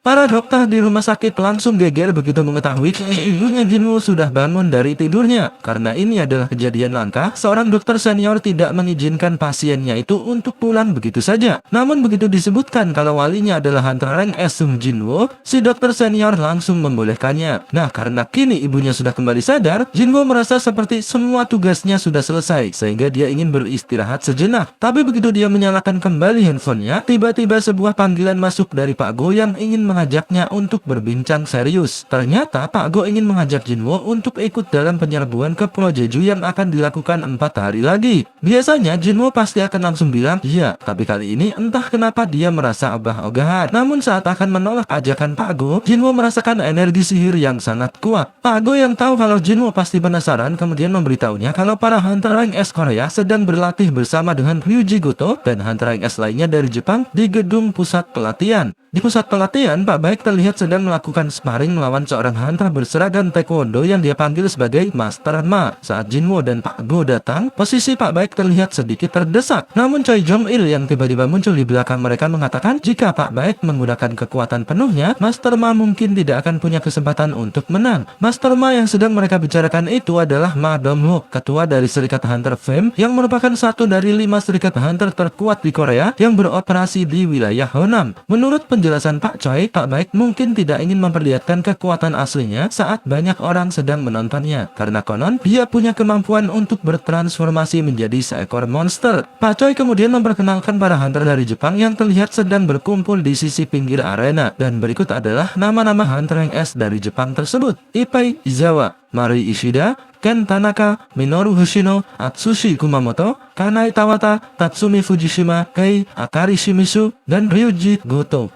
Para dokter di rumah sakit langsung geger begitu mengetahui ibunya Jinwoo sudah bangun dari tidurnya. Karena ini adalah kejadian langka, seorang dokter senior tidak mengizinkan pasiennya itu untuk pulang begitu saja. Namun begitu disebutkan kalau walinya adalah Hunter Rank S Sung Jinwoo, si dokter senior langsung membolehkannya. Nah, karena kini ibunya sudah kembali sadar, Jinwoo merasa seperti semua tugasnya sudah selesai, sehingga dia ingin beristirahat sejenak. Tapi begitu dia menyalakan kembali handphonenya, tiba-tiba sebuah panggilan masuk dari Pak Go yang ingin mengajaknya untuk berbincang serius. Ternyata Pak Go ingin mengajak Jinwoo untuk ikut dalam penyerbuan ke Pulau Jeju yang akan dilakukan 4 hari lagi. Biasanya Jinwoo pasti akan langsung bilang iya, tapi kali ini entah kenapa dia merasa ogah-ogahan. Namun saat akan menolak ajakan Pak Go, Jinwoo merasakan energi sihir yang sangat kuat. Pak Go yang tahu kalau Jinwoo pasti penasaran kemudian memberitahunya kalau para Hunter Rank S Korea sedang berlatih bersama dengan Ryuji Goto dan Hunter Rank S lainnya dari Jepang di gedung pusat pelatihan. Di pusat pelatihan, Pak Baik terlihat sedang melakukan sparring melawan seorang hunter berseragam taekwondo yang dia panggil sebagai Master Ma. Saat Jinwoo dan Pak Go datang, posisi Pak Baik terlihat sedikit terdesak. Namun Choi Jong Il yang tiba-tiba muncul di belakang mereka mengatakan jika Pak Baik menggunakan kekuatan penuhnya, Master Ma mungkin tidak akan punya kesempatan untuk menang. Master Ma yang sedang mereka bicarakan itu adalah Ma Dong-wook, ketua dari Serikat Hunter Fame yang merupakan satu dari 5 serikat hunter terkuat di Korea yang beroperasi di wilayah Honam. Menurut penjelasan Pak Choi, Pak Baik mungkin tidak ingin memperlihatkan kekuatan aslinya saat banyak orang sedang menontonnya, karena konon dia punya kemampuan untuk bertransformasi menjadi seekor monster. Pak Choi kemudian memperkenalkan para hunter dari Jepang yang terlihat sedang berkumpul di sisi pinggir arena, dan berikut adalah nama-nama hunter yang S dari Jepang tersebut: Ippai Izawa, Mari Ishida, Ken Tanaka, Minoru Hoshino, Atsushi Kumamoto, Kanai Tawata, Tatsumi Fujishima, Kei Akari Shimizu, dan Ryuji Goto.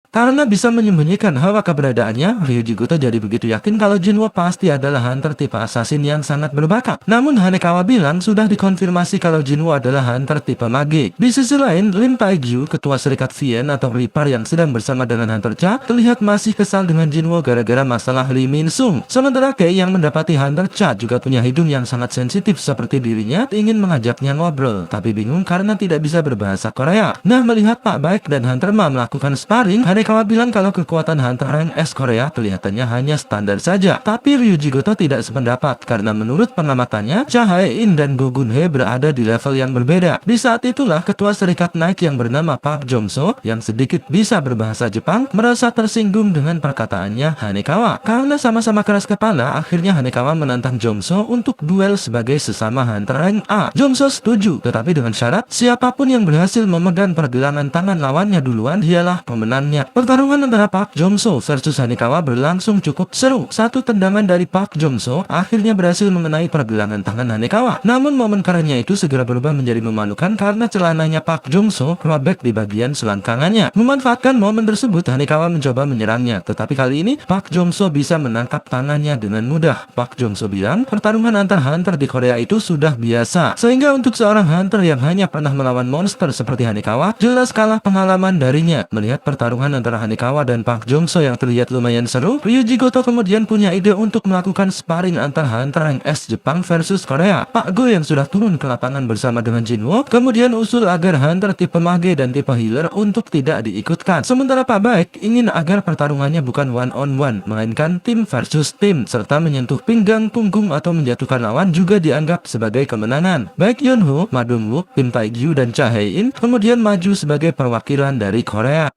Karena bisa menyembunyikan hawa keberadaannya, Ryuji Goto jadi begitu yakin kalau Jinwoo pasti adalah hunter tipe assassin yang sangat berbakat. Namun Hanekawa bilang sudah dikonfirmasi kalau Jinwoo adalah hunter tipe mage. Di sisi lain, Lim Taegyu, ketua serikat Vien atau Reaper yang sedang bersama dengan Hunter Cha, terlihat masih kesal dengan Jinwoo gara-gara masalah Lee Min Sung. Sementara Kei yang mendapati Hunter Cha juga punya hidung yang sangat sensitif seperti dirinya, ingin mengajaknya ngobrol, tapi bingung karena tidak bisa berbahasa Korea. Nah, melihat Pak Baik dan Hunter Ma melakukan sparring, Hanekawa bilang kalau kekuatan Hunter Rank S Korea kelihatannya hanya standar saja. Tapi Ryuji Goto tidak sependapat karena menurut pengamatannya, Cha Hae-in dan Go Gun-hye berada di level yang berbeda. Di saat itulah ketua serikat Nike yang bernama Park Jong-so yang sedikit bisa berbahasa Jepang merasa tersinggung dengan perkataannya Hanekawa. Karena sama-sama keras kepala, akhirnya Hanekawa menantang Jong-so untuk duel sebagai sesama Hunter Rank A. Jong-so setuju, tetapi dengan syarat siapapun yang berhasil memegang pergelangan tangan lawannya duluan dialah pemenangnya. Pertarungan antara Park Jong-so versus Hanekawa berlangsung cukup seru. Satu tendangan dari Park Jong-so akhirnya berhasil mengenai pergelangan tangan Hanekawa. Namun momen kerennya itu segera berubah menjadi memalukan karena celananya Park Jong-so robek di bagian selangkangannya. Memanfaatkan momen tersebut, Hanekawa mencoba menyerangnya. Tetapi kali ini Park Jong-so bisa menangkap tangannya dengan mudah. Park Jong-so bilang pertarungan antar hunter di Korea itu sudah biasa. Sehingga untuk seorang hunter yang hanya pernah melawan monster seperti Hanekawa, jelas kalah pengalaman darinya. Melihat pertarungan antara Hanekawa dan Park Jong-so yang terlihat lumayan seru, Ryuji Goto kemudian punya ide untuk melakukan sparring antar hunter Rank S Jepang versus Korea. Pak Go yang sudah turun ke lapangan bersama dengan Jinwoo kemudian usul agar hunter tipe mage dan tipe healer untuk tidak diikutkan. Sementara Pak Baik ingin agar pertarungannya bukan one on one, melainkan tim versus tim, serta menyentuh pinggang, punggung atau menjatuhkan lawan juga dianggap sebagai kemenangan. Baik Yeonho, Ma Dong-wook, Lim Taegyu dan Cha Hae-in kemudian maju sebagai perwakilan dari Korea.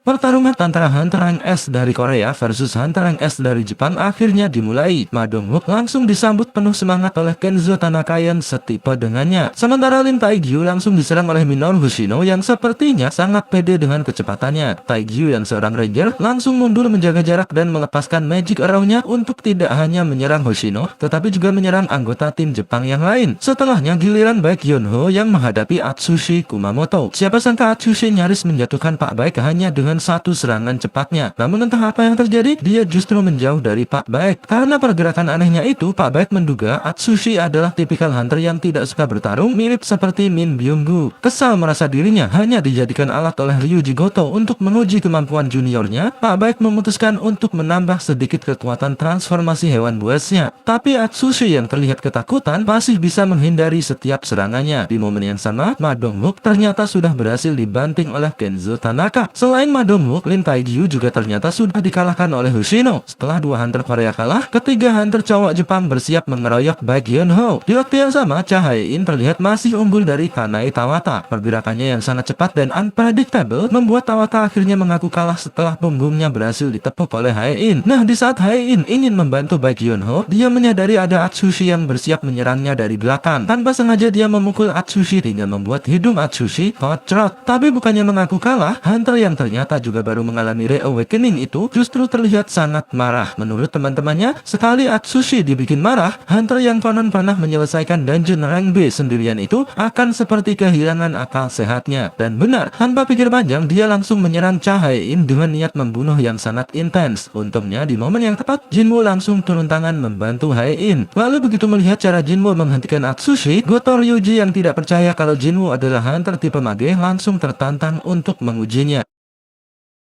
Pertarungan antara Hunter Rank S dari Korea versus Hunter Rank S dari Jepang akhirnya dimulai. Ma Dong-wook langsung disambut penuh semangat oleh Kenzo Tanaka yang setipe dengannya. Sementara Lim Taegyu langsung diserang oleh Minoru Hoshino yang sepertinya sangat pede dengan kecepatannya. Taegyu yang seorang ranger langsung mundur menjaga jarak dan melepaskan magic arrow-nya untuk tidak hanya menyerang Hoshino, tetapi juga menyerang anggota tim Jepang yang lain. Setelahnya giliran Baek Yeonho yang menghadapi Atsushi Kumamoto. Siapa sangka Atsushi nyaris menjatuhkan Pak Baek hanya dengan satu serangan cepatnya. Namun entah apa yang terjadi, dia justru menjauh dari Pak Baek. Karena pergerakan anehnya itu, Pak Baek menduga Atsushi adalah tipikal hunter yang tidak suka bertarung, mirip seperti Min Byung-gu. Kesal merasa dirinya hanya dijadikan alat oleh Ryuji Goto untuk menguji kemampuan juniornya, Pak Baek memutuskan untuk menambah sedikit kekuatan transformasi hewan buasnya. Tapi Atsushi yang terlihat ketakutan masih bisa menghindari setiap serangannya. Di momen yang sama, Ma Dong-wook ternyata sudah berhasil dibanting oleh Kenzo Tanaka. Selain Ma Ma Dong-wook, Lin Tae-gyu juga ternyata sudah dikalahkan oleh Hoshino. Setelah dua hunter Korea kalah, ketiga hunter cowok Jepang bersiap mengeroyok Baek Hyun-ho. Di waktu yang sama, Cha Hae-in terlihat masih unggul dari Kanai Tawata. Pergerakannya yang sangat cepat dan unpredictable membuat Tawata akhirnya mengaku kalah setelah punggungnya berhasil ditepuk oleh Hae-in. Nah, di saat Hae-in ingin membantu Baek Hyun-ho, dia menyadari ada Atsushi yang bersiap menyerangnya dari belakang. Tanpa sengaja dia memukul Atsushi hingga membuat hidung Atsushi kocrot. Tapi bukannya mengaku kalah, hunter yang ternyata juga baru mengalami reawakening itu justru terlihat sangat marah. Menurut teman-temannya, sekali Atsushi dibikin marah, hunter yang konon pernah menyelesaikan dungeon rank B sendirian itu akan seperti kehilangan akal sehatnya. Dan benar, tanpa pikir panjang, dia langsung menyerang Cha Hae-in dengan niat membunuh yang sangat intens. Untungnya di momen yang tepat, Jinwoo langsung turun tangan membantu Hae-in. Lalu begitu melihat cara Jinwoo menghentikan Atsushi, Goto Ryuji yang tidak percaya kalau Jinwoo adalah hunter tipe mage langsung tertantang untuk mengujinya.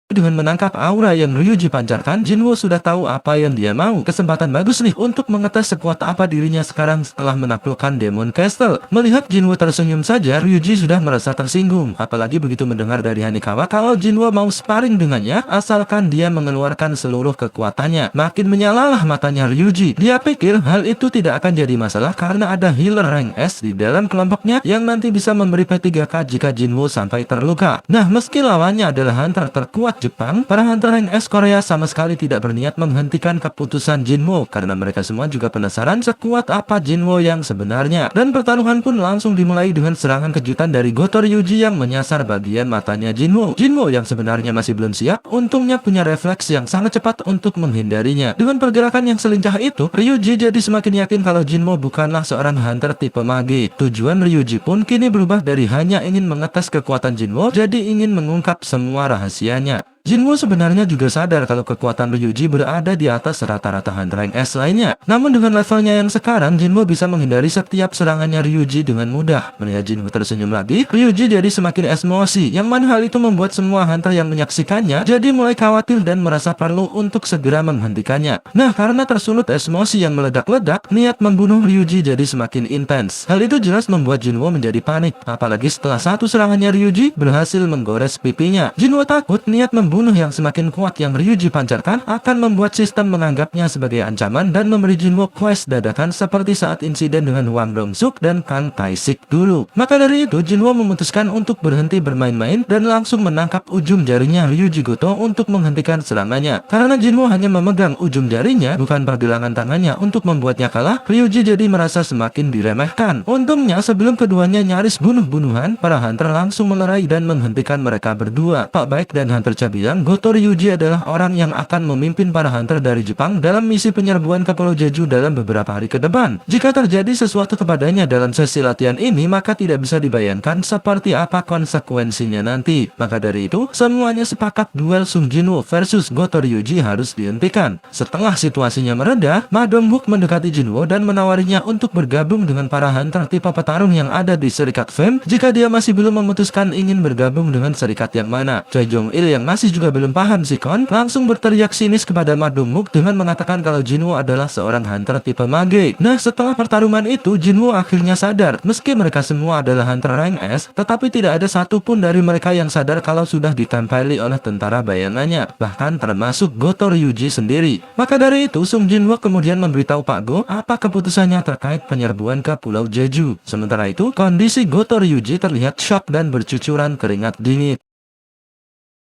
Dengan menangkap aura yang Ryuji pancarkan, Jinwoo sudah tahu apa yang dia mau. Kesempatan bagus nih untuk mengetes sekuat apa dirinya sekarang setelah menaklukkan Demon Castle. Melihat Jinwoo tersenyum saja, Ryuji sudah merasa tersinggung. Apalagi begitu mendengar dari Hanekawa kalau Jinwoo mau sparring dengannya, asalkan dia mengeluarkan seluruh kekuatannya. Makin menyalalah matanya Ryuji. Dia pikir hal itu tidak akan jadi masalah karena ada healer rank S di dalam kelompoknya yang nanti bisa memberi P3K jika Jinwoo sampai terluka. Nah, meski lawannya adalah hunter terkuat Jepang, para hunter rank S Korea sama sekali tidak berniat menghentikan keputusan Jinwoo karena mereka semua juga penasaran sekuat apa Jinwoo yang sebenarnya. Dan pertarungan pun langsung dimulai dengan serangan kejutan dari Goto Ryuji yang menyasar bagian matanya Jinwoo. Jinwoo yang sebenarnya masih belum siap, untungnya punya refleks yang sangat cepat untuk menghindarinya. Dengan pergerakan yang selincah itu, Ryuji jadi semakin yakin kalau Jinwoo bukanlah seorang hunter tipe mage. Tujuan Ryuji pun kini berubah dari hanya ingin mengetes kekuatan Jinwoo jadi ingin mengungkap semua rahasianya. Jinwoo sebenarnya juga sadar kalau kekuatan Ryuji berada di atas rata-rata hunter rank S lainnya. Namun dengan levelnya yang sekarang, Jinwoo bisa menghindari setiap serangannya Ryuji dengan mudah. Melihat Jinwoo tersenyum lagi, Ryuji jadi semakin emosi, yang mana hal itu membuat semua hunter yang menyaksikannya jadi mulai khawatir dan merasa perlu untuk segera menghentikannya. Nah, karena tersulut emosi yang meledak-ledak, niat membunuh Ryuji jadi semakin intens. Hal itu jelas membuat Jinwoo menjadi panik, apalagi setelah satu serangannya Ryuji berhasil menggores pipinya. Jinwoo takut niat membunuh yang semakin kuat yang Ryuji pancarkan akan membuat sistem menganggapnya sebagai ancaman dan memberi Jinwoo quest dadakan seperti saat insiden dengan Hwang Dong-suk dan Kang Tae-sik dulu. Maka dari itu, Jinwoo memutuskan untuk berhenti bermain-main dan langsung menangkap ujung jarinya Ryuji Goto untuk menghentikan serangannya. Karena Jinwoo hanya memegang ujung jarinya, bukan pergelangan tangannya untuk membuatnya kalah, Ryuji jadi merasa semakin diremehkan. Untungnya, sebelum keduanya nyaris bunuh-bunuhan, para hunter langsung melerai dan menghentikan mereka berdua. Pak Baek dan Hunter Cha bilang Goto Ryuji adalah orang yang akan memimpin para hunter dari Jepang dalam misi penyerbuan ke Pulau Jeju dalam beberapa hari ke depan. Jika terjadi sesuatu kepadanya dalam sesi latihan ini, maka tidak bisa dibayangkan seperti apa konsekuensinya nanti. Maka dari itu, semuanya sepakat duel Sung Jinwoo versus Goto Ryuji harus dihentikan. Setelah situasinya mereda, Ma Dong-wook mendekati Jinwoo dan menawarinya untuk bergabung dengan para hunter tipe petarung yang ada di Serikat Fame jika dia masih belum memutuskan ingin bergabung dengan serikat yang mana. Choi Jong-il yang masih juga belum paham sikon, langsung berteriak sinis kepada Ma Dong-wook dengan mengatakan kalau Jinwoo adalah seorang hunter tipe mage. Nah, setelah pertarungan itu, Jinwoo akhirnya sadar, meski mereka semua adalah hunter rank S, tetapi tidak ada satupun dari mereka yang sadar kalau sudah ditempeli oleh tentara bayangannya, bahkan termasuk Goto Ryuji sendiri. Maka dari itu, Sung Jinwoo kemudian memberitahu Pak Go apa keputusannya terkait penyerbuan ke Pulau Jeju. Sementara itu, kondisi Goto Ryuji terlihat shock dan bercucuran keringat dingin.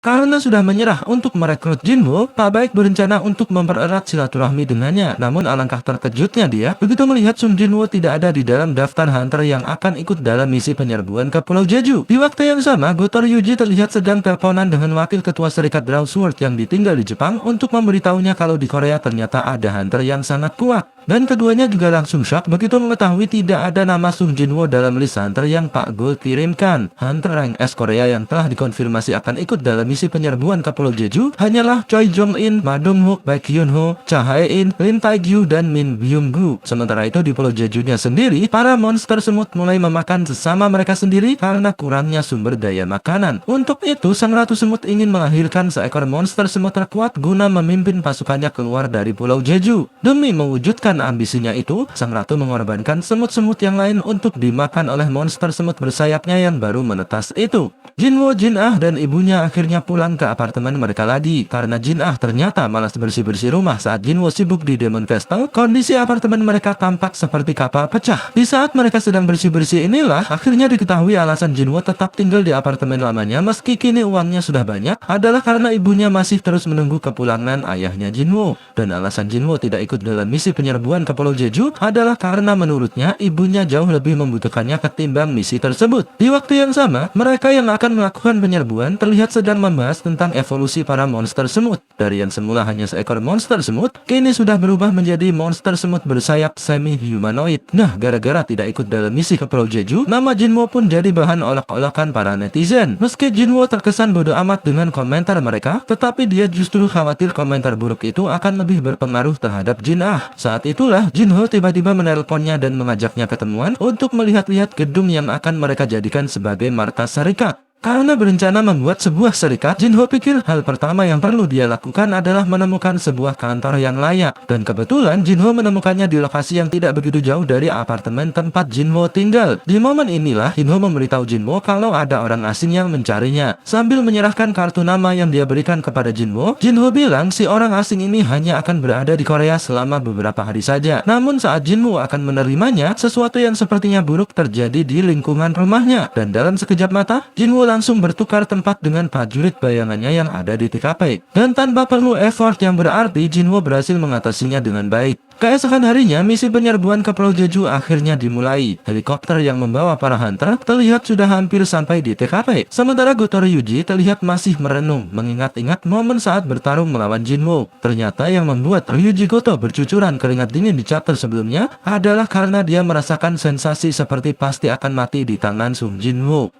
Karena sudah menyerah untuk merekrut Jinwoo, Pak Baek berencana untuk mempererat silaturahmi dengannya. Namun alangkah terkejutnya dia begitu melihat Sung Jinwoo tidak ada di dalam daftar hunter yang akan ikut dalam misi penyerbuan ke Pulau Jeju. Di waktu yang sama, Goto Ryuji terlihat sedang teleponan dengan wakil ketua serikat Draw Sword yang ditinggal di Jepang untuk memberitahunya kalau di Korea ternyata ada hunter yang sangat kuat. Dan keduanya juga langsung shock begitu mengetahui tidak ada nama Sung Jinwoo dalam list hunter yang Pak Go kirimkan. Hunter rank S Korea yang telah dikonfirmasi akan ikut dalam misi penyerbuan ke Pulau Jeju hanyalah Choi Jong-in, Ma Dong-wook, Baek Hyun-ho, Cha Hae-in, Lin Tae-gyu, dan Min Byung-gu. Sementara itu di Pulau Jejunya sendiri, para monster semut mulai memakan sesama mereka sendiri karena kurangnya sumber daya makanan. Untuk itu, sang ratu semut ingin melahirkan seekor monster semut terkuat guna memimpin pasukannya keluar dari Pulau Jeju. Demi mewujudkan menunjukkan ambisinya itu, sang ratu mengorbankan semut-semut yang lain untuk dimakan oleh monster semut bersayapnya yang baru menetas itu. Jinwo, Jin-ah, dan ibunya akhirnya pulang ke apartemen mereka lagi karena Jin-ah ternyata malas bersih-bersih rumah saat Jinwo sibuk di Demon Castle. Kondisi apartemen mereka tampak seperti kapal pecah. Di saat mereka sedang bersih-bersih inilah akhirnya diketahui alasan Jinwo tetap tinggal di apartemen lamanya meski kini uangnya sudah banyak adalah karena ibunya masih terus menunggu kepulangan ayahnya Jinwo. Dan alasan Jinwo tidak ikut dalam misi penyerbuan ke Pulau Jeju adalah karena menurutnya ibunya jauh lebih membutuhkannya ketimbang misi tersebut. Di waktu yang sama, mereka yang akan melakukan penyerbuan terlihat sedang membahas tentang evolusi para monster semut. Dari yang semula hanya seekor monster semut, kini sudah berubah menjadi monster semut bersayap semi-humanoid. Nah, gara-gara tidak ikut dalam misi ke Pulau Jeju, nama Jinwo pun jadi bahan olok-olokan para netizen. Meski Jinwo terkesan bodoh amat dengan komentar mereka, tetapi dia justru khawatir komentar buruk itu akan lebih berpengaruh terhadap Jin-ah. Saat itulah Jinho tiba-tiba menelponnya dan mengajaknya ketemuan untuk melihat-lihat gedung yang akan mereka jadikan sebagai markas serikat. Karena berencana membuat sebuah serikat, Jinho pikir hal pertama yang perlu dia lakukan adalah menemukan sebuah kantor yang layak. Dan kebetulan Jinho menemukannya di lokasi yang tidak begitu jauh dari apartemen tempat Jinho tinggal. Di momen inilah Jinho memberitahu Jinho kalau ada orang asing yang mencarinya. Sambil menyerahkan kartu nama yang dia berikan kepada Jinho, Jinho bilang si orang asing ini hanya akan berada di Korea selama beberapa hari saja. Namun saat Jinho akan menerimanya, sesuatu yang sepertinya buruk terjadi di lingkungan rumahnya. Dan dalam sekejap mata, Jinho langsung bertukar tempat dengan prajurit bayangannya yang ada di TKP. Dan tanpa perlu effort yang berarti, Jinwo berhasil mengatasinya dengan baik. Keesokan harinya, misi penyerbuan ke Pulau Jeju akhirnya dimulai. Helikopter yang membawa para hunter terlihat sudah hampir sampai di TKP. Sementara Gotoro Yuji terlihat masih merenung, mengingat-ingat momen saat bertarung melawan Jinwo. Ternyata yang membuat Ryuji Goto bercucuran keringat dingin di chapter sebelumnya adalah karena dia merasakan sensasi seperti pasti akan mati di tangan Sung Jinwo.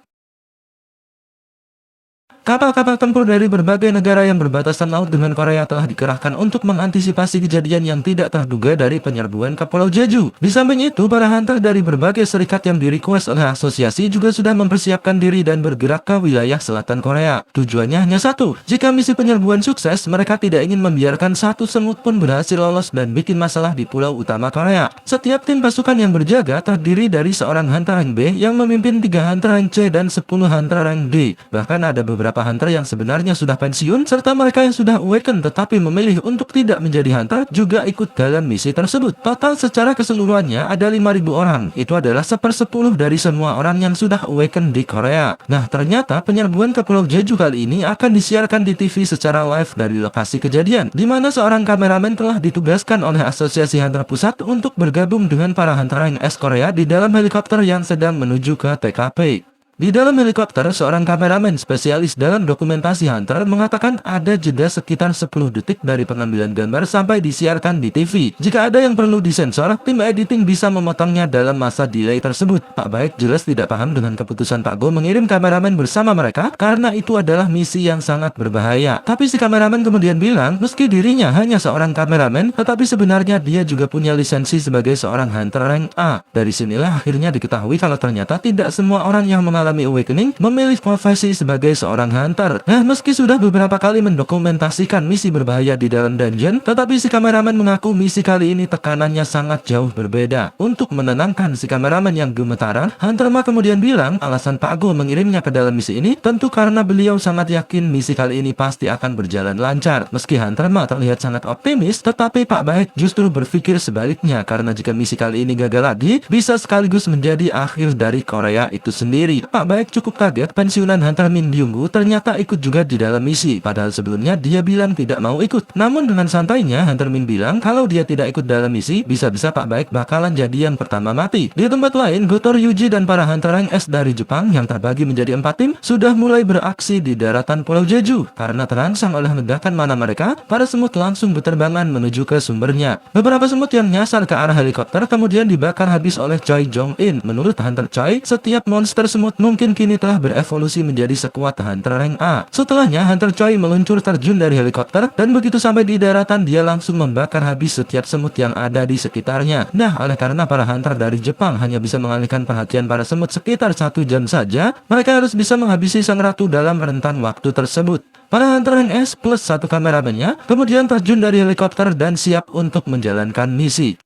Kapal-kapal tempur dari berbagai negara yang berbatasan laut dengan Korea telah dikerahkan untuk mengantisipasi kejadian yang tidak terduga dari penyerbuan ke Pulau Jeju. Di samping itu, para hunter dari berbagai serikat yang direquest oleh asosiasi juga sudah mempersiapkan diri dan bergerak ke wilayah selatan Korea. Tujuannya hanya satu, jika misi penyerbuan sukses, mereka tidak ingin membiarkan satu semut pun berhasil lolos dan bikin masalah di pulau utama Korea. Setiap tim pasukan yang berjaga terdiri dari seorang hunter rank B yang memimpin 3 hunter rank C dan 10 hunter rank D. Bahkan ada beberapa hunter yang sebenarnya sudah pensiun serta mereka yang sudah awaken tetapi memilih untuk tidak menjadi hunter juga ikut dalam misi tersebut. Total secara keseluruhannya ada 5.000 orang. Itu adalah 1/10 dari semua orang yang sudah awaken di Korea. Nah, ternyata penyerbuan ke Pulau Jeju kali ini akan disiarkan di TV secara live dari lokasi kejadian, di mana seorang kameramen telah ditugaskan oleh Asosiasi Hunter Pusat untuk bergabung dengan para hunter rank S Korea di dalam helikopter yang sedang menuju ke TKP. Di dalam helikopter, seorang kameramen spesialis dalam dokumentasi hunter mengatakan ada jeda sekitar 10 detik dari pengambilan gambar sampai disiarkan di TV. Jika ada yang perlu disensor, tim editing bisa memotongnya dalam masa delay tersebut. Pak Baik jelas tidak paham dengan keputusan Pak Go mengirim kameramen bersama mereka karena itu adalah misi yang sangat berbahaya. Tapi si kameramen kemudian bilang, meski dirinya hanya seorang kameramen, tetapi sebenarnya dia juga punya lisensi sebagai seorang hunter rank A. Dari sinilah akhirnya diketahui kalau ternyata tidak semua orang yang mengalami awakening memilih profesi sebagai seorang hunter. Nah, meski sudah beberapa kali mendokumentasikan misi berbahaya di dalam dungeon, tetapi si kameramen mengaku misi kali ini tekanannya sangat jauh berbeda. Untuk menenangkan si kameramen yang gemetaran, Hunter Ma kemudian bilang alasan Pak Go mengirimnya ke dalam misi ini tentu karena beliau sangat yakin misi kali ini pasti akan berjalan lancar. Meski Hunter Ma terlihat sangat optimis, tetapi Pak Baik justru berpikir sebaliknya karena jika misi kali ini gagal lagi, bisa sekaligus menjadi akhir dari Korea itu sendiri. Pak Baik cukup kaget pensiunan Hunter Min Byung-gu ternyata ikut juga di dalam misi, padahal sebelumnya dia bilang tidak mau ikut. Namun dengan santainya Hunter Min bilang kalau dia tidak ikut dalam misi, bisa-bisa Pak Baik bakalan jadi yang pertama mati. Di tempat lain, Gotoro Yuji dan para Hunter rank S dari Jepang yang terbagi menjadi 4 tim sudah mulai beraksi di daratan Pulau Jeju. Karena terangsang oleh ledakan mana mereka, para semut langsung berterbangan menuju ke sumbernya. Beberapa semut yang nyasar ke arah helikopter kemudian dibakar habis oleh Choi Jong-in. Menurut Hunter Choi, setiap monster semut mungkin kini telah berevolusi menjadi sekuat hunter rank A. Setelahnya, Hunter Choi meluncur terjun dari helikopter dan begitu sampai di daratan dia langsung membakar habis setiap semut yang ada di sekitarnya. Nah, oleh karena para hunter dari Jepang hanya bisa mengalihkan perhatian para semut sekitar 1 jam saja, mereka harus bisa menghabisi sang ratu dalam rentan waktu tersebut. Para hunter rank S plus 1 kameramennya kemudian terjun dari helikopter dan siap untuk menjalankan misi.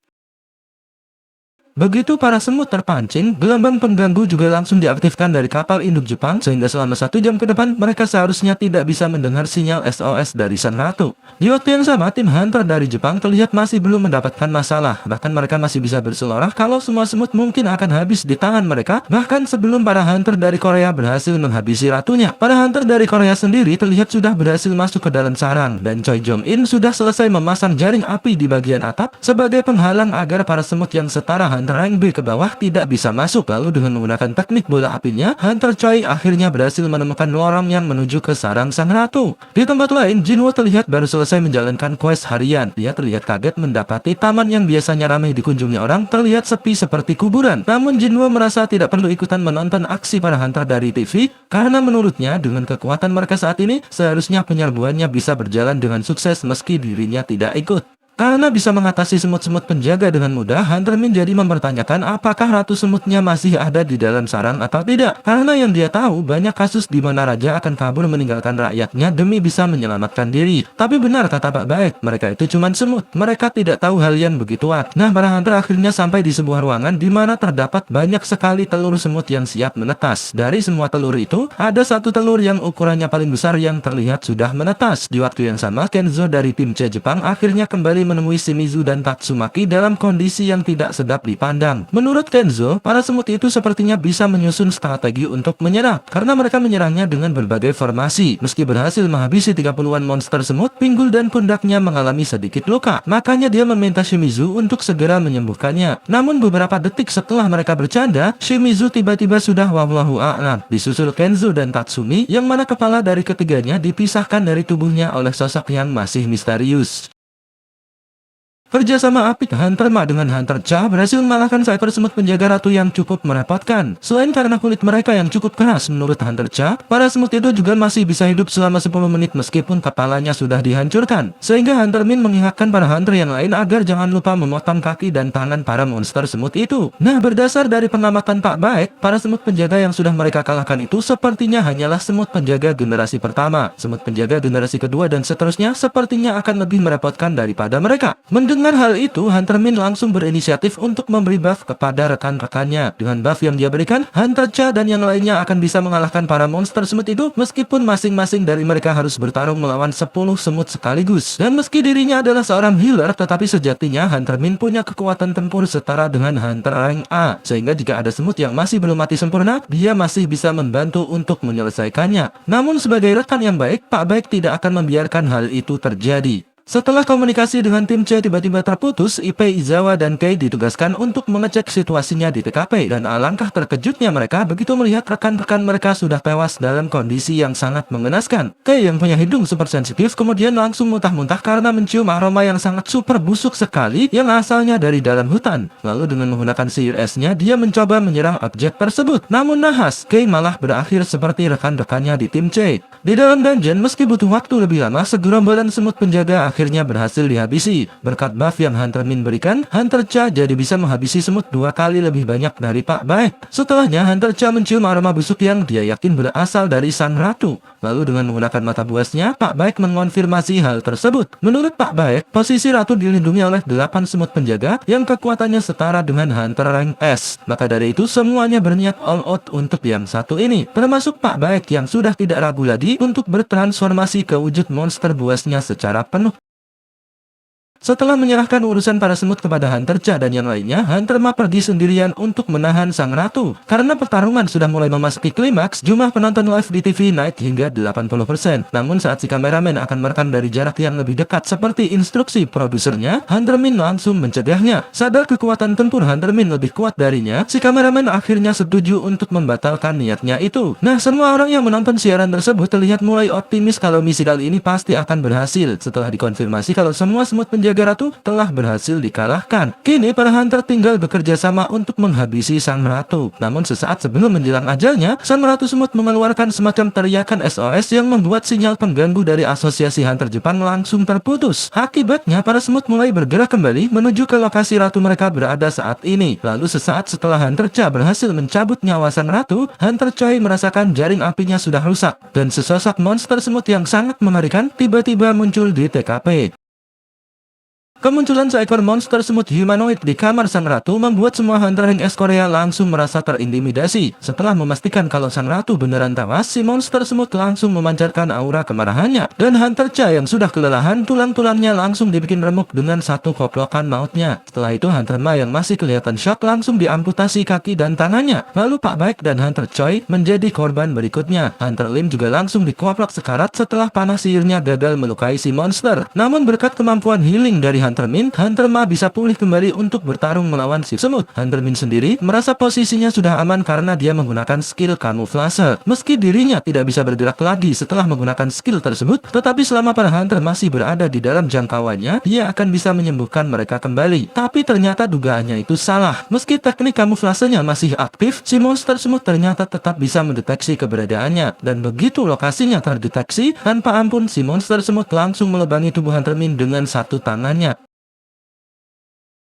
Begitu para semut terpancing, gelombang pengganggu juga langsung diaktifkan dari kapal induk Jepang, sehingga selama 1 jam ke depan mereka seharusnya tidak bisa mendengar sinyal SOS dari Sang Ratu. Di waktu yang sama, tim hunter dari Jepang terlihat masih belum mendapatkan masalah, bahkan mereka masih bisa berseloroh kalau semua semut mungkin akan habis di tangan mereka, bahkan sebelum para hunter dari Korea berhasil menghabisi ratunya. Para hunter dari Korea sendiri terlihat sudah berhasil masuk ke dalam sarang, dan Choi Jong-in sudah selesai memasang jaring api di bagian atap sebagai penghalang agar para semut yang setara hunter rank B ke bawah tidak bisa masuk. Lalu dengan menggunakan teknik bola apinya, hunter Choi akhirnya berhasil menemukan lorong yang menuju ke sarang Sang Ratu. Di tempat lain, Jinwoo terlihat baru selesai menjalankan quest harian. Dia terlihat kaget mendapati taman yang biasanya ramai dikunjungi orang terlihat sepi seperti kuburan. Namun Jinwoo merasa tidak perlu ikutan menonton aksi para hunter dari TV, karena menurutnya dengan kekuatan mereka saat ini, seharusnya penyerbuannya bisa berjalan dengan sukses meski dirinya tidak ikut. Karena bisa mengatasi semut-semut penjaga dengan mudah, Hunter Min jadi mempertanyakan apakah ratu semutnya masih ada di dalam sarang atau tidak. Karena yang dia tahu, banyak kasus di mana raja akan kabur meninggalkan rakyatnya demi bisa menyelamatkan diri. Tapi benar kata Pak Baek, mereka itu cuma semut. Mereka tidak tahu hal yang begitu kuat. Nah, para hunter akhirnya sampai di sebuah ruangan di mana terdapat banyak sekali telur semut yang siap menetas. Dari semua telur itu, ada satu telur yang ukurannya paling besar yang terlihat sudah menetas. Di waktu yang sama, Kenzo dari tim C Jepang akhirnya kembali menemui Shimizu dan Tatsumaki dalam kondisi yang tidak sedap dipandang. Menurut Kenzo, para semut itu sepertinya bisa menyusun strategi untuk menyerang, karena mereka menyerangnya dengan berbagai formasi. Meski berhasil menghabisi 30-an monster semut, pinggul dan pundaknya mengalami sedikit luka. Makanya dia meminta Shimizu untuk segera menyembuhkannya. Namun beberapa detik setelah mereka bercanda, Shimizu tiba-tiba sudah wallahu a'lam, disusul Kenzo dan Tatsumi, yang mana kepala dari ketiganya dipisahkan dari tubuhnya oleh sosok yang masih misterius. Kerjasama apik Hunter Ma dengan Hunter Cha berhasil mengalahkan cyber semut penjaga ratu yang cukup merepotkan. Selain karena kulit mereka yang cukup keras, menurut Hunter Cha, para semut itu juga masih bisa hidup selama 10 menit meskipun kepalanya sudah dihancurkan. Sehingga Hunter Min mengingatkan para hunter yang lain agar jangan lupa memotong kaki dan tangan para monster semut itu. Nah, berdasar dari pengamatan Pak Baek, para semut penjaga yang sudah mereka kalahkan itu sepertinya hanyalah semut penjaga generasi pertama. Semut penjaga generasi kedua dan seterusnya sepertinya akan lebih merepotkan daripada mereka. Dengan hal itu, Hunter Min langsung berinisiatif untuk memberi buff kepada rekan-rekannya. Dengan buff yang dia berikan, Hunter Cha dan yang lainnya akan bisa mengalahkan para monster semut itu meskipun masing-masing dari mereka harus bertarung melawan 10 semut sekaligus. Dan meski dirinya adalah seorang healer, tetapi sejatinya Hunter Min punya kekuatan tempur setara dengan Hunter rank A. Sehingga jika ada semut yang masih belum mati sempurna, dia masih bisa membantu untuk menyelesaikannya. Namun sebagai rekan yang baik, Pak Baek tidak akan membiarkan hal itu terjadi. Setelah komunikasi dengan tim C tiba-tiba terputus, Ipei, Izawa, dan Kei ditugaskan untuk mengecek situasinya di TKP, dan alangkah terkejutnya mereka begitu melihat rekan-rekan mereka sudah tewas dalam kondisi yang sangat mengenaskan. Kei yang punya hidung super sensitif kemudian langsung muntah-muntah karena mencium aroma yang sangat super busuk sekali yang asalnya dari dalam hutan. Lalu dengan menggunakan sihir esnya, dia mencoba menyerang objek tersebut. Namun nahas, Kei malah berakhir seperti rekan-rekannya di tim C. Di dalam dungeon, meski butuh waktu lebih lama, segerombolan semut penjaga akhirnya berhasil dihabisi. Berkat buff yang Hunter Min berikan, Hunter Cha jadi bisa menghabisi semut 2 kali lebih banyak dari Pak Baek. Setelahnya, Hunter Cha mencium aroma busuk yang dia yakin berasal dari Sang Ratu. Lalu dengan menggunakan mata buasnya, Pak Baek mengonfirmasi hal tersebut. Menurut Pak Baek, posisi Ratu dilindungi oleh 8 semut penjaga yang kekuatannya setara dengan Hunter rank S. Maka dari itu, semuanya berniat all out untuk yang satu ini. Termasuk Pak Baek yang sudah tidak ragu lagi untuk bertransformasi ke wujud monster buasnya secara penuh. Setelah menyerahkan urusan para semut kepada Hunter Cha dan yang lainnya, Hunter Ma pergi sendirian untuk menahan Sang Ratu. Karena pertarungan sudah mulai memasuki klimaks, jumlah penonton live di TV naik hingga 80%. Namun saat si kameramen akan merekam dari jarak yang lebih dekat seperti instruksi produsernya, Hunter Min langsung mencegahnya. Sadar kekuatan tempur Hunter Min lebih kuat darinya, si kameramen akhirnya setuju untuk membatalkan niatnya itu. Nah, semua orang yang menonton siaran tersebut terlihat mulai optimis kalau misi kali ini pasti akan berhasil. Setelah dikonfirmasi kalau semua semut penjaga Ratu telah berhasil dikalahkan. Kini para hunter tinggal bekerja sama untuk menghabisi Sang Ratu. Namun sesaat sebelum menjelang ajalnya, Sang Ratu semut mengeluarkan semacam teriakan SOS yang membuat sinyal pengganggu dari Asosiasi Hunter Jepang langsung terputus. Akibatnya para semut mulai bergerak kembali menuju ke lokasi ratu mereka berada saat ini. Lalu sesaat setelah Hunter Cha berhasil mencabut nyawa Sang Ratu, Hunter Choi merasakan jaring apinya sudah rusak dan sesosok monster semut yang sangat mengerikan tiba-tiba muncul di TKP. Kemunculan seekor monster semut humanoid di kamar sang ratu membuat semua hunter Ring S Korea langsung merasa terintimidasi. Setelah memastikan kalau sang ratu beneran tewas, si monster semut langsung memancarkan aura kemarahannya. Dan hunter Cha yang sudah kelelahan, tulang-tulangnya langsung dibikin remuk dengan satu koplokan mautnya. Setelah itu hunter Ma yang masih kelihatan shock langsung diamputasi kaki dan tangannya. Lalu Pak Baek dan hunter Choi menjadi korban berikutnya. Hunter Lim juga langsung dikoplok sekarat setelah panah sihirnya gagal melukai si monster. Namun berkat kemampuan healing dari Hunter Min, Hunter Ma bisa pulih kembali untuk bertarung melawan si semut. Hunter Min sendiri merasa posisinya sudah aman karena dia menggunakan skill kamuflase. Meski dirinya tidak bisa bergerak lagi setelah menggunakan skill tersebut, tetapi selama para hunter masih berada di dalam jangkauannya, dia akan bisa menyembuhkan mereka kembali. Tapi ternyata dugaannya itu salah. Meski teknik kamuflasenya masih aktif, si monster semut ternyata tetap bisa mendeteksi keberadaannya. Dan begitu lokasinya terdeteksi, tanpa ampun si monster semut langsung melebangi tubuh Hunter Min dengan satu tangannya.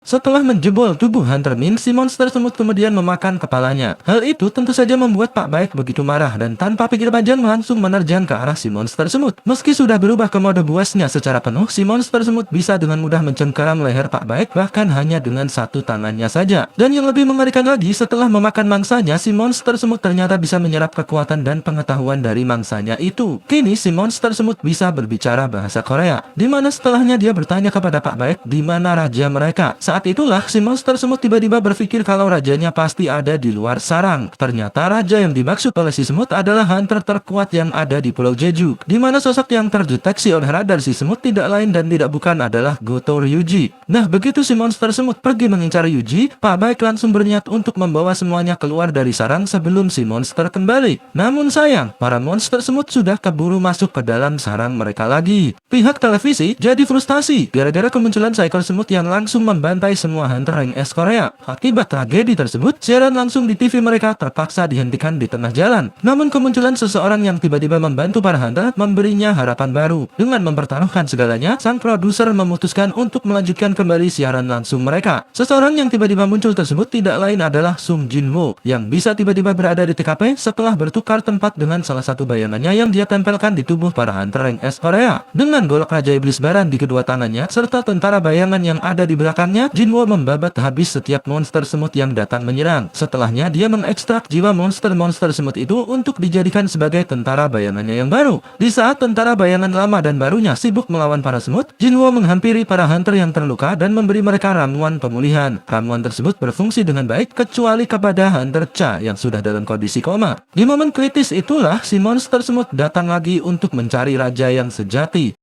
Setelah menjebol tubuh Hunter Min, si monster semut kemudian memakan kepalanya. Hal itu tentu saja membuat Pak Baek begitu marah dan tanpa pikir panjang langsung menerjang ke arah si monster semut. Meski sudah berubah ke mode buasnya secara penuh, si monster semut bisa dengan mudah mencengkeram leher Pak Baek bahkan hanya dengan satu tangannya saja. Dan yang lebih mengerikan lagi, setelah memakan mangsanya, si monster semut ternyata bisa menyerap kekuatan dan pengetahuan dari mangsanya itu. Kini si monster semut bisa berbicara bahasa Korea, di mana setelahnya dia bertanya kepada Pak Baek di mana raja mereka. Saat itulah si monster semut tiba-tiba berpikir kalau rajanya pasti ada di luar sarang. Ternyata raja yang dimaksud oleh si semut adalah hunter terkuat yang ada di Pulau Jeju, di mana sosok yang terdeteksi oleh radar si semut tidak lain dan tidak bukan adalah Goto Ryuji. Nah, begitu si monster semut pergi mengincar Yuji, Pak Baek langsung berniat untuk membawa semuanya keluar dari sarang sebelum si monster kembali. Namun sayang, para monster semut sudah keburu masuk ke dalam sarang mereka lagi. Pihak televisi jadi frustasi gara-gara kemunculan seekor semut yang langsung membantai semua hunter Ring S Korea. Akibat tragedi tersebut, siaran langsung di TV mereka terpaksa dihentikan di tengah jalan. Namun kemunculan seseorang yang tiba-tiba membantu para hunter memberinya harapan baru. Dengan mempertaruhkan segalanya, sang produser memutuskan untuk melanjutkan kembali siaran langsung mereka. Seseorang yang tiba-tiba muncul tersebut tidak lain adalah Sung Jin-woo, yang bisa tiba-tiba berada di TKP setelah bertukar tempat dengan salah satu bayangannya yang dia tempelkan di tubuh para hunter Ring S Korea. Dengan golok Raja Iblis Baran di kedua tangannya, serta tentara bayangan yang ada di belakangnya, Jinwoo membabat habis setiap monster semut yang datang menyerang. Setelahnya, dia mengekstrak jiwa monster-monster semut itu untuk dijadikan sebagai tentara bayangannya yang baru. Di saat tentara bayangan lama dan barunya sibuk melawan para semut, Jinwoo menghampiri para hunter yang terluka dan memberi mereka ramuan pemulihan. Ramuan tersebut berfungsi dengan baik kecuali kepada hunter Cha yang sudah dalam kondisi koma. Di momen kritis itulah si monster semut datang lagi untuk mencari raja yang sejati.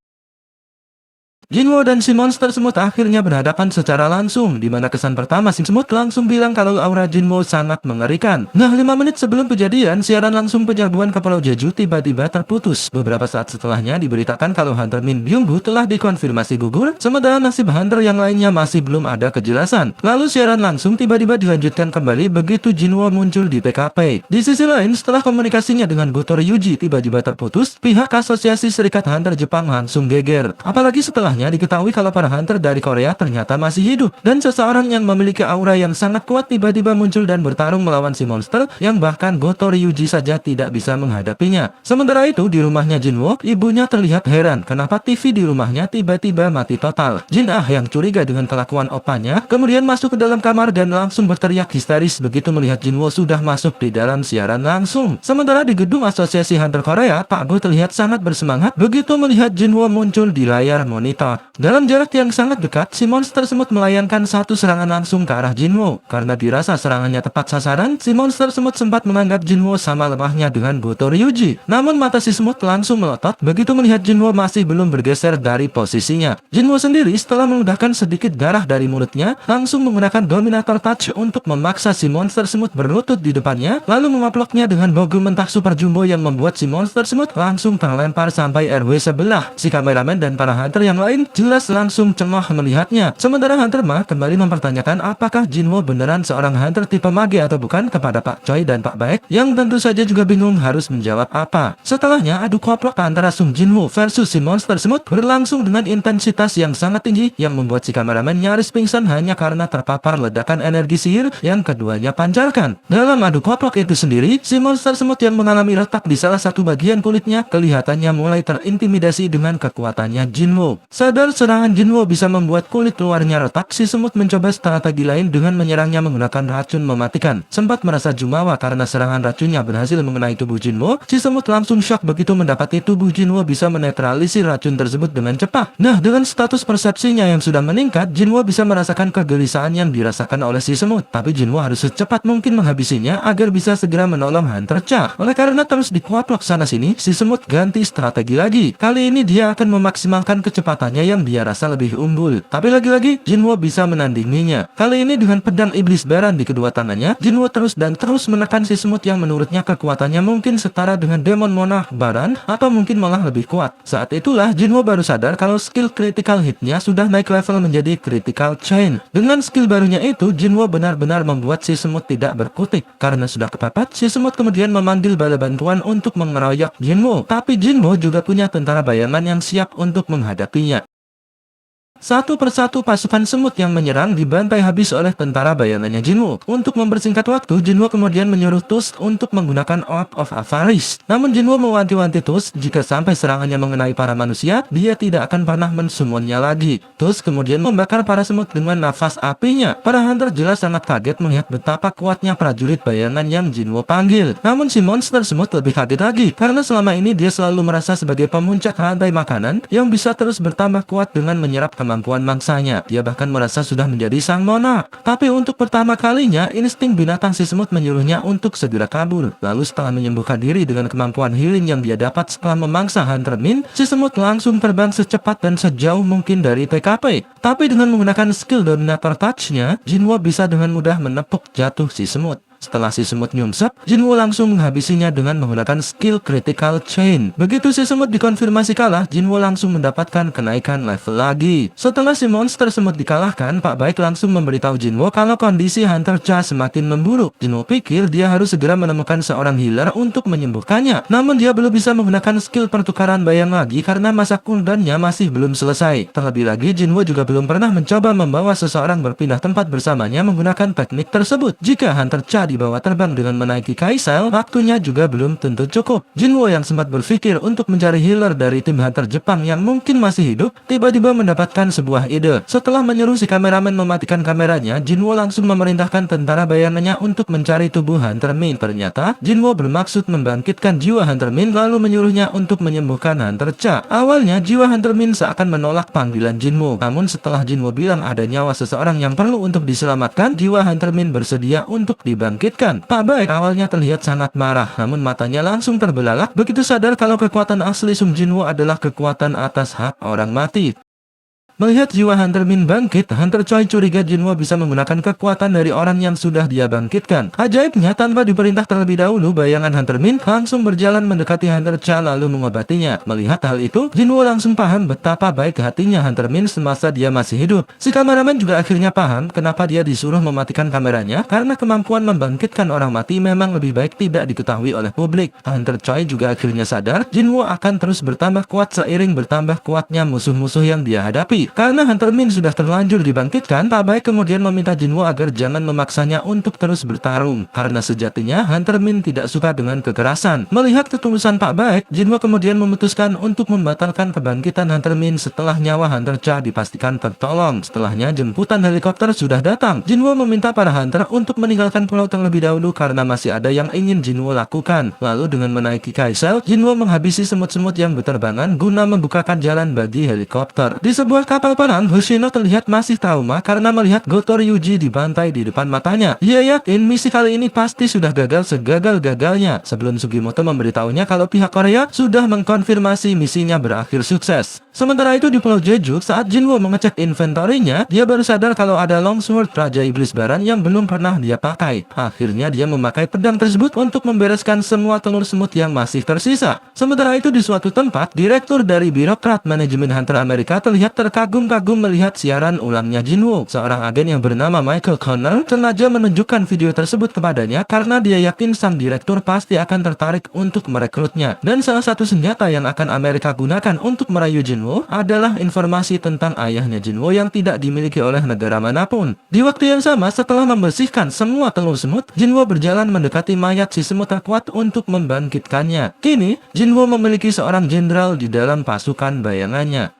Jinwoo dan si monster semut akhirnya berhadapan secara langsung, di mana kesan pertama si semut langsung bilang kalau aura Jinwoo sangat mengerikan. Nah, 5 menit sebelum kejadian, siaran langsung penyerbuan ke Pulau Jeju tiba-tiba terputus. Beberapa saat setelahnya diberitakan kalau Hunter Min Byung-gu telah dikonfirmasi gugur, sementara nasib hunter yang lainnya masih belum ada kejelasan. Lalu siaran langsung tiba-tiba dilanjutkan kembali begitu Jinwoo muncul di PKP. Di sisi lain, setelah komunikasinya dengan Goto Ryuji tiba-tiba terputus, pihak Asosiasi Serikat Hunter Jepang langsung geger. Apalagi setelahnya diketahui kalau para hunter dari Korea ternyata masih hidup, dan seseorang yang memiliki aura yang sangat kuat tiba-tiba muncul dan bertarung melawan si monster yang bahkan Goto Ryuji saja tidak bisa menghadapinya. Sementara itu di rumahnya Jinwoo, ibunya terlihat heran kenapa TV di rumahnya tiba-tiba mati total. Jin Ah yang curiga dengan kelakuan opanya kemudian masuk ke dalam kamar dan langsung berteriak histeris begitu melihat Jinwoo sudah masuk di dalam siaran langsung. Sementara di gedung Asosiasi Hunter Korea, Pak Go terlihat sangat bersemangat begitu melihat Jinwoo muncul di layar monitor. Dalam jarak yang sangat dekat, si monster semut melayangkan satu serangan langsung ke arah Jinwoo. Karena dirasa serangannya tepat sasaran, si monster semut sempat menganggap Jinwoo sama lemahnya dengan Goto Ryuji. Namun mata si semut langsung melotot begitu melihat Jinwoo masih belum bergeser dari posisinya. Jinwoo sendiri setelah menudahkan sedikit darah dari mulutnya, langsung menggunakan Dominator Touch untuk memaksa si monster semut berlutut di depannya, lalu memaploknya dengan bogu mentah super jumbo yang membuat si monster semut langsung terlempar sampai RW sebelah. Si kameramen dan para hunter yang lain jelas langsung cengah melihatnya. Sementara Hunter Ma kembali mempertanyakan apakah Jinwoo beneran seorang hunter tipe mage atau bukan kepada Pak Choi dan Pak Baek, yang tentu saja juga bingung harus menjawab apa. Setelahnya adu koplok antara Sung Jinwoo versus si monster semut berlangsung dengan intensitas yang sangat tinggi yang membuat si kameramen nyaris pingsan hanya karena terpapar ledakan energi sihir yang keduanya pancarkan. Dalam adu koplok itu sendiri, si monster semut yang mengalami retak di salah satu bagian kulitnya kelihatannya mulai terintimidasi dengan kekuatannya Jinwoo. Sadar serangan Jinwo bisa membuat kulit luarnya retak, si semut mencoba strategi lain dengan menyerangnya menggunakan racun mematikan. Sempat merasa jumawa karena serangan racunnya berhasil mengenai tubuh Jinwo, si semut langsung shock begitu mendapati tubuh Jinwo bisa menetralisir racun tersebut dengan cepat. Nah, dengan status persepsinya yang sudah meningkat, Jinwo bisa merasakan kegelisahan yang dirasakan oleh si semut. Tapi Jinwo harus secepat mungkin menghabisinya agar bisa segera menolong Hunter Cha. Oleh karena terus dikuak-kuak sana sini, si semut ganti strategi lagi. Kali ini dia akan memaksimalkan kecepatannya yang dia rasa lebih unggul. Tapi lagi-lagi Jinwo bisa menandinginya. Kali ini dengan pedang iblis baran di kedua tangannya, Jinwo terus menekan si semut yang menurutnya kekuatannya mungkin setara dengan demon monarch baran atau mungkin malah lebih kuat. Saat itulah Jinwo baru sadar kalau skill critical hitnya sudah naik level menjadi critical chain. Dengan skill barunya itu, Jinwo benar-benar membuat si semut tidak berkutik. Karena sudah kepepet, si semut kemudian memanggil bala bantuan untuk mengeroyok Jinwo. Tapi Jinwo juga punya tentara bayangan yang siap untuk menghadapinya. Satu persatu pasukan semut yang menyerang dibantai habis oleh tentara bayangannya Jinwo. Untuk mempersingkat waktu, Jinwo kemudian menyuruh Tusk untuk menggunakan Orb of Avarice. Namun Jinwo mewanti-wanti Tusk jika sampai serangannya mengenai para manusia, dia tidak akan pernah mensummonnya lagi. Tusk kemudian membakar para semut dengan nafas apinya. Para hunter jelas sangat kaget melihat betapa kuatnya prajurit bayangan yang Jinwo panggil. Namun si monster semut lebih kaget lagi, karena selama ini dia selalu merasa sebagai pemuncak rantai makanan yang bisa terus bertambah kuat dengan menyerap kemampuan mangsanya. Dia bahkan merasa sudah menjadi sang monark. Tapi untuk pertama kalinya, insting binatang si semut menyuruhnya untuk segera kabur. Lalu setelah menyembuhkan diri dengan kemampuan healing yang dia dapat setelah memangsa Hunter Min, si semut langsung terbang secepat dan sejauh mungkin dari TKP. Tapi dengan menggunakan skill Dominator Touch-nya, Jinwo bisa dengan mudah menepuk jatuh si semut. Setelah si semut nyungsep, Jinwo langsung menghabisinya dengan menggunakan skill Critical Chain. Begitu si semut dikonfirmasi kalah, Jinwo langsung mendapatkan kenaikan level lagi. Setelah si monster semut dikalahkan, Pak Baik langsung memberitahu Jinwo kalau kondisi Hunter Cha semakin memburuk. Jinwo pikir dia harus segera menemukan seorang healer untuk menyembuhkannya. Namun dia belum bisa menggunakan skill pertukaran bayang lagi karena masa cooldownnya masih belum selesai. Terlebih lagi, Jinwo juga belum pernah mencoba membawa seseorang berpindah tempat bersamanya menggunakan teknik tersebut. Jika Hunter Cha dibawa terbang dengan menaiki kaisel, waktunya juga belum tentu cukup. Jinwo yang sempat berpikir untuk mencari healer dari tim hunter Jepang yang mungkin masih hidup, tiba-tiba mendapatkan sebuah ide. Setelah menyuruh si kameramen mematikan kameranya, Jinwo langsung memerintahkan tentara bayangannya untuk mencari tubuh Hunter Min. Ternyata, Jinwo bermaksud membangkitkan jiwa Hunter Min lalu menyuruhnya untuk menyembuhkan Hunter Cha. Awalnya, jiwa Hunter Min seakan menolak panggilan Jinwo. Namun setelah Jinwo bilang ada nyawa seseorang yang perlu untuk diselamatkan, jiwa Hunter Min bersedia untuk dibangkitkan. Pak Baik awalnya terlihat sangat marah, namun matanya langsung terbelalak begitu sadar kalau kekuatan asli Sung Jinwo adalah kekuatan atas hak orang mati. Melihat jiwa Hunter Min bangkit, Hunter Choi curiga Jinwo bisa menggunakan kekuatan dari orang yang sudah dia bangkitkan. Ajaibnya, tanpa diperintah terlebih dahulu, bayangan Hunter Min langsung berjalan mendekati Hunter Cha lalu mengobatinya. Melihat hal itu, Jinwo langsung paham betapa baik hatinya Hunter Min semasa dia masih hidup. Si kameramen juga akhirnya paham kenapa dia disuruh mematikan kameranya, karena kemampuan membangkitkan orang mati memang lebih baik tidak diketahui oleh publik. Hunter Choi juga akhirnya sadar Jinwo akan terus bertambah kuat seiring bertambah kuatnya musuh-musuh yang dia hadapi. Karena Hunter Min sudah terlanjur dibangkitkan, Pak Baik kemudian meminta Jinwo agar jangan memaksanya untuk terus bertarung. Karena sejatinya Hunter Min tidak suka dengan kekerasan. Melihat ketulusan Pak Baik, Jinwo kemudian memutuskan untuk membatalkan kebangkitan Hunter Min setelah nyawa Hunter Cha dipastikan tertolong. Setelahnya jemputan helikopter sudah datang. Jinwo meminta para hunter untuk meninggalkan pulau terlebih dahulu karena masih ada yang ingin Jinwo lakukan. Lalu dengan menaiki kaisel, Jinwo menghabisi semut-semut yang berterbangan guna membukakan jalan bagi helikopter. Di sebuah kapal perang, Hoshino terlihat masih trauma karena melihat Goto Ryuji dibantai di depan matanya. Ia yakin misi kali ini pasti sudah gagal segagal-gagalnya. Sebelum Sugimoto memberitahunya kalau pihak Korea sudah mengkonfirmasi misinya berakhir sukses. Sementara itu di Pulau Jeju, saat Jinwo mengecek inventorinya, dia baru sadar kalau ada longsword Raja Iblis Baran yang belum pernah dia pakai. Akhirnya dia memakai pedang tersebut untuk membereskan semua telur semut yang masih tersisa. Sementara itu di suatu tempat, direktur dari birokrat manajemen Hunter Amerika terlihat terkagum-kagum melihat siaran ulangnya Jinwo. Seorang agen yang bernama Michael Connor sengaja menunjukkan video tersebut kepadanya karena dia yakin sang direktur pasti akan tertarik untuk merekrutnya. Dan salah satu senjata yang akan Amerika gunakan untuk merayu Jinwo adalah informasi tentang ayahnya Jinwo yang tidak dimiliki oleh negara manapun. Di waktu yang sama, setelah membersihkan semua telur semut, Jinwo berjalan mendekati mayat si semut terkuat untuk membangkitkannya. Kini, Jinwo memiliki seorang jenderal di dalam pasukan bayangannya.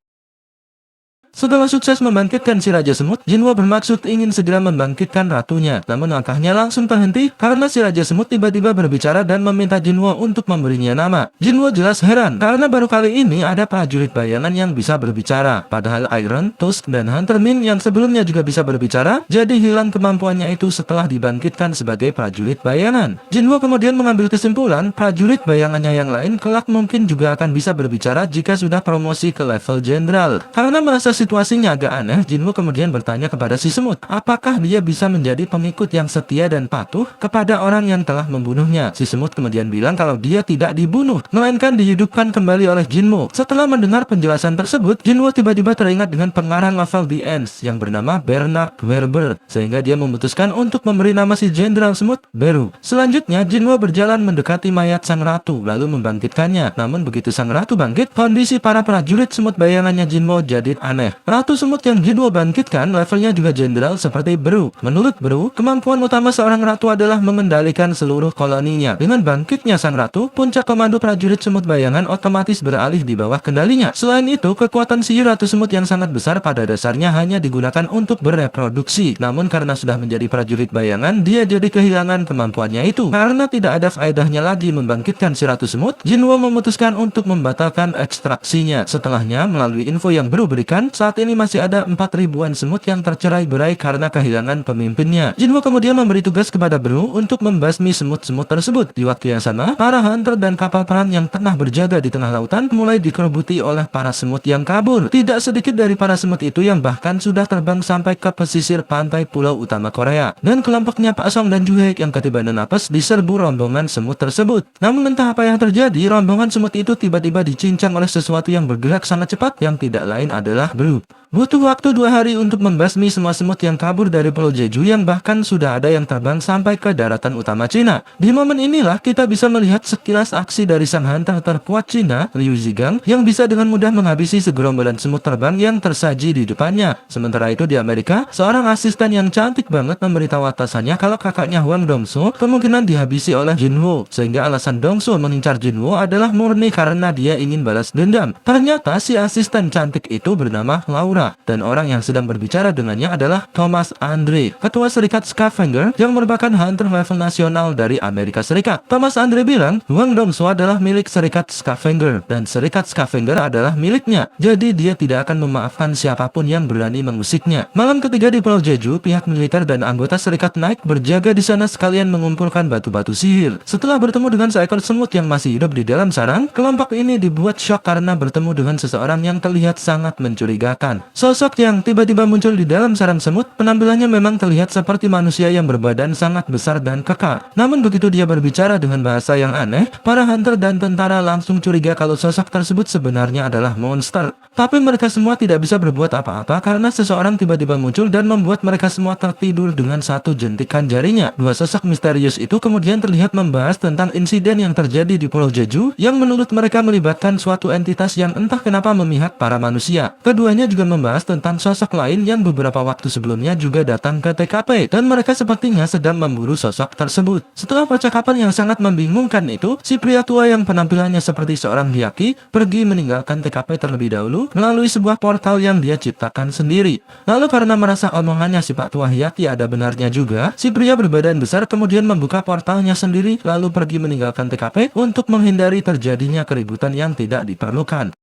Setelah sukses membangkitkan si Raja Semut, Jinwo bermaksud ingin segera membangkitkan ratunya. Namun langkahnya langsung terhenti karena si Raja Semut tiba-tiba berbicara dan meminta Jinwo untuk memberinya nama. Jinwo jelas heran karena baru kali ini ada prajurit bayangan yang bisa berbicara. Padahal Iron, Tusk, dan Hunter Min yang sebelumnya juga bisa berbicara, jadi hilang kemampuannya itu setelah dibangkitkan sebagai prajurit bayangan. Jinwo kemudian mengambil kesimpulan prajurit bayangannya yang lain kelak mungkin juga akan bisa berbicara jika sudah promosi ke level jenderal. Karena merasa situasinya agak aneh, Jinwo kemudian bertanya kepada si semut, apakah dia bisa menjadi pengikut yang setia dan patuh kepada orang yang telah membunuhnya. Si semut kemudian bilang kalau dia tidak dibunuh, melainkan dihidupkan kembali oleh Jinwo. Setelah mendengar penjelasan tersebut, Jinwo tiba-tiba teringat dengan pengarang novel The Ends yang bernama Bernard Werber, sehingga dia memutuskan untuk memberi nama si Jenderal Semut Beru. Selanjutnya, Jinwo berjalan mendekati mayat sang ratu lalu membangkitkannya. Namun begitu sang ratu bangkit, kondisi para prajurit semut bayangannya Jinwo jadi aneh. Ratu semut yang Jinwo bangkitkan levelnya juga jenderal seperti Beru. Menurut Beru, kemampuan utama seorang ratu adalah mengendalikan seluruh koloninya. Dengan bangkitnya sang ratu, puncak komando prajurit semut bayangan otomatis beralih di bawah kendalinya. Selain itu, kekuatan si ratu semut yang sangat besar pada dasarnya hanya digunakan untuk bereproduksi. Namun karena sudah menjadi prajurit bayangan, dia jadi kehilangan kemampuannya itu. Karena tidak ada faedahnya lagi membangkitkan si ratu semut, Jinwo memutuskan untuk membatalkan ekstraksinya. Setelahnya, melalui info yang Beru berikan, saat ini masih ada 4.000-an semut yang tercerai-berai karena kehilangan pemimpinnya. Jinwo kemudian memberi tugas kepada Beru untuk membasmi semut-semut tersebut. Di waktu yang sama, para hunter dan kapal perang yang tengah berjaga di tengah lautan mulai dikerubuti oleh para semut yang kabur. Tidak sedikit dari para semut itu yang bahkan sudah terbang sampai ke pesisir pantai pulau utama Korea. Dan kelompoknya Pak Song dan Juhek yang ketibanan apes diserbu rombongan semut tersebut. Namun entah apa yang terjadi, rombongan semut itu tiba-tiba dicincang oleh sesuatu yang bergerak sangat cepat yang tidak lain adalah Beru. Butuh waktu 2 hari untuk membasmi semua semut yang kabur dari Pulau Jeju yang bahkan sudah ada yang terbang sampai ke daratan utama Cina. Di momen inilah kita bisa melihat sekilas aksi dari sang hunter terkuat Cina, Liu Zigang, yang bisa dengan mudah menghabisi segerombolan semut terbang yang tersaji di depannya. Sementara itu di Amerika, seorang asisten yang cantik banget memberitahu atasannya kalau kakaknya Huang Dongsu kemungkinan dihabisi oleh Jinwo, sehingga alasan Dongsu mengincar Jinwo adalah murni karena dia ingin balas dendam. Ternyata si asisten cantik itu bernama Laura. Dan orang yang sedang berbicara dengannya adalah Thomas Andre, ketua Serikat Scavenger yang merupakan hunter level nasional dari Amerika Serikat. Thomas Andre bilang, Huang Dongsu adalah milik Serikat Scavenger dan Serikat Scavenger adalah miliknya. Jadi dia tidak akan memaafkan siapapun yang berani mengusiknya. Malam ketiga di Pulau Jeju, pihak militer dan anggota Serikat Naik berjaga di sana sekalian mengumpulkan batu-batu sihir. Setelah bertemu dengan seekor semut yang masih hidup di dalam sarang, kelompok ini dibuat syok karena bertemu dengan seseorang yang terlihat sangat mencurigakan. Sosok yang tiba-tiba muncul di dalam sarang semut, penampilannya memang terlihat seperti manusia yang berbadan sangat besar dan kekar. Namun begitu dia berbicara dengan bahasa yang aneh, para hunter dan tentara langsung curiga kalau sosok tersebut sebenarnya adalah monster. Tapi mereka semua tidak bisa berbuat apa-apa karena seseorang tiba-tiba muncul dan membuat mereka semua tertidur dengan satu jentikan jarinya. Dua sosok misterius itu kemudian terlihat membahas tentang insiden yang terjadi di Pulau Jeju yang menurut mereka melibatkan suatu entitas yang entah kenapa memihak para manusia. Keduanya juga membahas tentang sosok lain yang beberapa waktu sebelumnya juga datang ke TKP dan mereka sepertinya sedang memburu sosok tersebut. Setelah percakapan yang sangat membingungkan itu, si pria tua yang penampilannya seperti seorang hyaki pergi meninggalkan TKP terlebih dahulu melalui sebuah portal yang dia ciptakan sendiri. Lalu karena merasa omongannya si Pak Tua hyaki ada benarnya juga, si pria berbadan besar kemudian membuka portalnya sendiri lalu pergi meninggalkan TKP untuk menghindari terjadinya keributan yang tidak diperlukan.